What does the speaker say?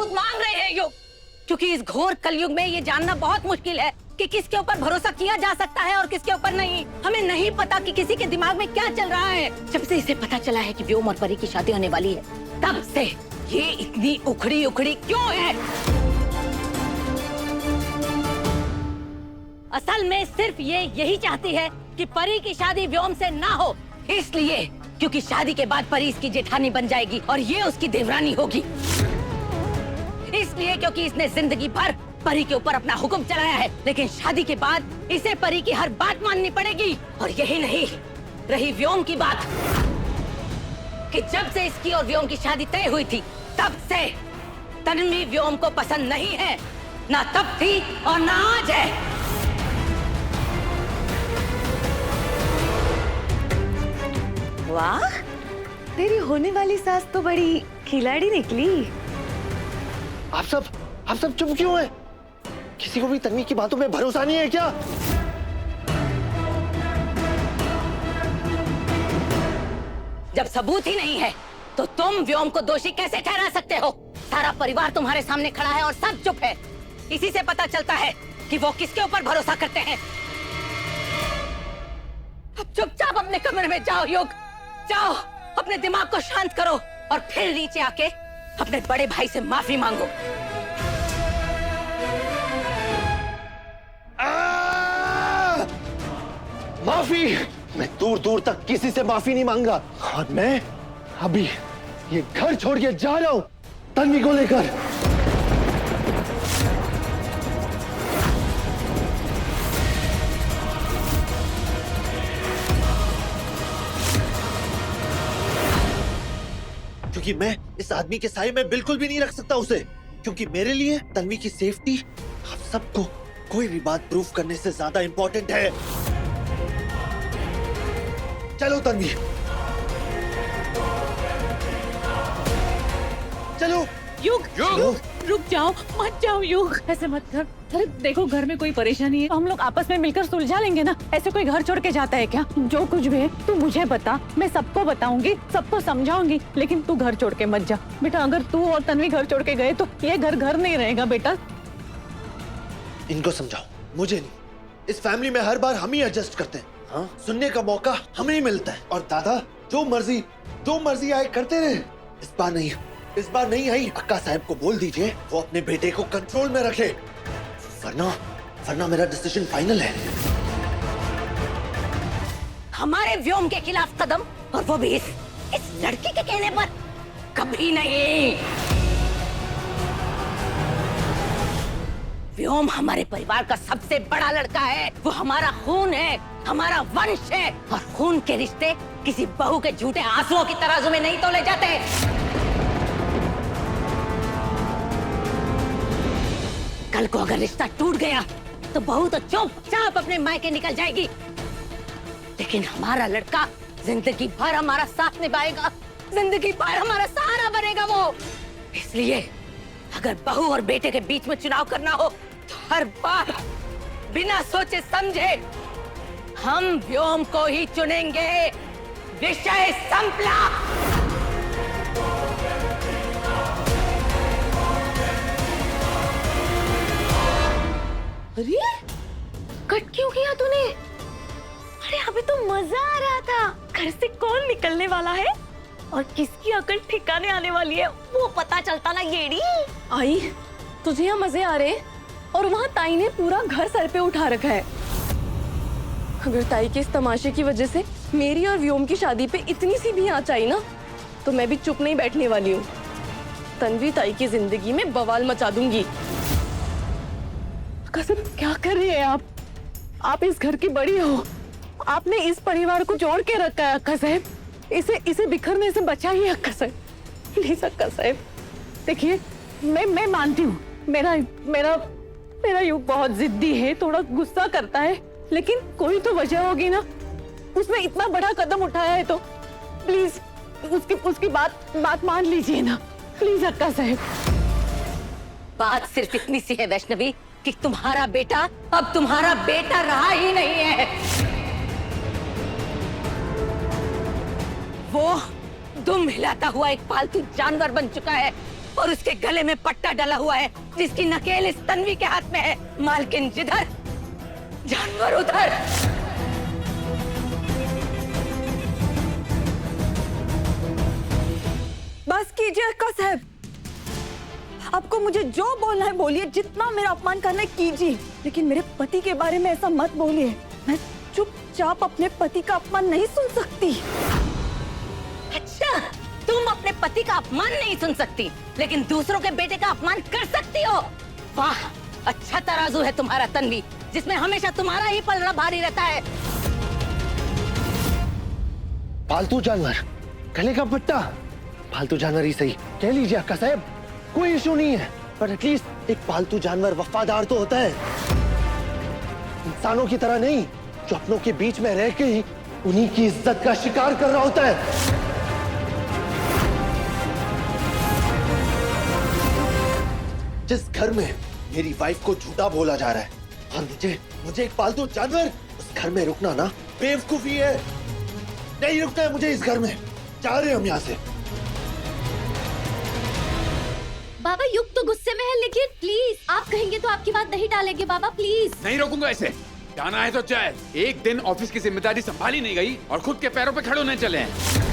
सबूत मांग रहे हैं युग, क्योंकि इस घोर कलयुग में ये जानना बहुत मुश्किल है कि किसके ऊपर भरोसा किया जा सकता है और किसके ऊपर नहीं। हमें नहीं पता कि किसी के दिमाग में क्या चल रहा है। जब से इसे पता चला है कि व्योम और परी की शादी होने वाली है, तब से ये इतनी उखड़ी उखड़ी क्यों है? असल में सिर्फ ये यही चाहती है कि परी की शादी व्योम से ना हो, इसलिए क्योंकि शादी के बाद परी इसकी जेठानी बन जाएगी और ये उसकी देवरानी होगी। इसलिए क्योंकि इसने जिंदगी भर परी के ऊपर अपना हुक्म चलाया है, लेकिन शादी के बाद इसे परी की हर बात माननी पड़ेगी। और यही नहीं, रही व्योम की बात, कि जब से इसकी और व्योम की शादी तय हुई थी, तब से तन्वी व्योम को पसंद नहीं है। ना तब थी और ना आज है। वाह, तेरी होने वाली सास तो बड़ी खिलाड़ी निकली। आप सब चुप क्यों हैं? किसी को भी तन्वी की बातों पे भरोसा नहीं है क्या? जब सबूत ही नहीं है तो तुम व्योम को दोषी कैसे ठहरा सकते हो? सारा परिवार तुम्हारे सामने खड़ा है और सब चुप है। इसी से पता चलता है कि वो किसके ऊपर भरोसा करते हैं। अब चुपचाप अपने कमरे में जाओ युग, जाओ अपने दिमाग को शांत करो और फिर नीचे आके अपने बड़े भाई से माफी मांगो। माफी? मैं दूर दूर तक किसी से माफी नहीं मांगा और मैं अभी ये घर छोड़ के जा रहा हूं तन्वी को लेकर। क्योंकि मैं इस आदमी के साए में बिल्कुल भी नहीं रख सकता उसे, क्योंकि मेरे लिए तन्वी की सेफ्टी आप सबको कोई भी बात प्रूफ करने से ज्यादा इंपॉर्टेंट है। चलो तन्वी, चलो। युग, रुक जाओ, मत जाओ युग, ऐसे मत कर। अरे देखो, घर में कोई परेशानी है, हम लोग आपस में मिलकर सुलझा लेंगे ना। ऐसे कोई घर छोड़ के जाता है क्या? जो कुछ भी है तू मुझे बता, मैं सबको बताऊंगी, सबको समझाऊंगी, लेकिन तू घर छोड़ के मत जा बेटा। अगर तू और तन्वी घर छोड़ के गए तो ये घर नहीं रहेगा बेटा। इनको समझाओ, मुझे नहीं। इस फैमिली में हर बार हम ही एडजस्ट करते हैं। हाँ? सुनने का मौका हमें ही मिलता है और दादा जो मर्जी आए करते रहे। इस बार नहीं आई। अक्का साहब को बोल दीजिए वो अपने बेटे को कंट्रोल में रखे, वरना मेरा डिसीजन फाइनल है। हमारे व्योम के खिलाफ कदम, और वो भी इस लड़की के कहने पर, कभी नहीं। व्योम हमारे परिवार का सबसे बड़ा लड़का है। वो हमारा खून है, हमारा वंश है, और खून के रिश्ते किसी बहू के झूठे आंसुओं की तराजू में नहीं तोले जाते। कल को अगर रिश्ता टूट गया तो बहू तो चुपचाप अपने मायके निकल जाएगी, लेकिन हमारा लड़का जिंदगी भर हमारा साथ निभाएगा, जिंदगी भर हमारा सहारा बनेगा वो। इसलिए अगर बहू और बेटे के बीच में चुनाव करना हो तो हर बार बिना सोचे समझे हम व्योम को ही चुनेंगे। विषय संपला। अरे कट क्यों किया तूने? अरे अभी तो मजा आ रहा था। घर से कौन निकलने वाला है और किसकी अकल ठिकाने आने वाली है वो पता चलता ना। येड़ी आई, तुझे यहाँ मजे आ रहे और वहाँ ताई ने पूरा घर सर पे उठा रखा है। अगर ताई के इस तमाशे की वजह से मेरी और व्योम की शादी पे इतनी सी भी आँच आई ना, तो मैं भी चुप नहीं बैठने वाली हूँ। तन्वी ताई की जिंदगी में बवाल मचा दूंगी। कसम, क्या कर रही है आप? आप इस घर की बड़ी हो, आपने इस परिवार को जोड़ के रखा है अक्का साहब। इसे बिखरने से बचाइए अक्का साहब, प्लीज अक्का साहब। देखिए, मैं मानती हूँ मेरा युग बहुत जिद्दी है, थोड़ा गुस्सा करता है, लेकिन कोई तो वजह होगी ना। उसने इतना बड़ा कदम उठाया है तो प्लीज उसकी बात मान लीजिए ना, प्लीज अक्का साहब। बात सिर्फ इतनी सी है वैष्णवी कि तुम्हारा बेटा अब तुम्हारा बेटा रहा ही नहीं है। वो दुम हिलाता हुआ एक पालतू जानवर बन चुका है। और उसके गले में पट्टा डला हुआ है जिसकी नकेल इस तन्वी के हाथ में है। मालकिन जिधर, जानवर उधर। बस कीजिए अक्का साहब, आपको मुझे जो बोलना है बोलिए, जितना मेरा अपमान करना है कीजिए, लेकिन मेरे पति के बारे में ऐसा मत बोलिए। मैं चुपचाप अपने पति का अपमान नहीं सुन सकती। अच्छा, तुम अपने पति का अपमान नहीं सुन सकती, लेकिन दूसरों के बेटे का अपमान कर सकती हो। वाह, अच्छा तराजू है तुम्हारा तन्वी, जिसमें हमेशा तुम्हारा ही पलड़ा भारी रहता है। पालतू जानवर, गले का पट्टा, पालतू जानवर ही सही कह लीजिए अक्का साहब, कोई इशू नहीं है। पर एटलीस्ट एक पालतू जानवर वफादार तो होता है, इंसानों की तरह नहीं जो अपनों के बीच में रह के ही उन्हीं की इज्जत का शिकार कर रहा होता है। जिस घर में मेरी वाइफ को झूठा बोला जा रहा है और मुझे एक पालतू जानवर, उस घर में रुकना ना बेवकूफी है। नहीं रुकना है मुझे इस घर में, जा रहे हम यहाँ से। बाबा युग तो गुस्से में है, लेकिन प्लीज आप कहेंगे तो आपकी बात नहीं टालेंगे बाबा, प्लीज। नहीं रोकूंगा ऐसे, जाना है तो चाहे। एक दिन ऑफिस की जिम्मेदारी संभाली नहीं गई और खुद के पैरों पे खड़े होने चले हैं।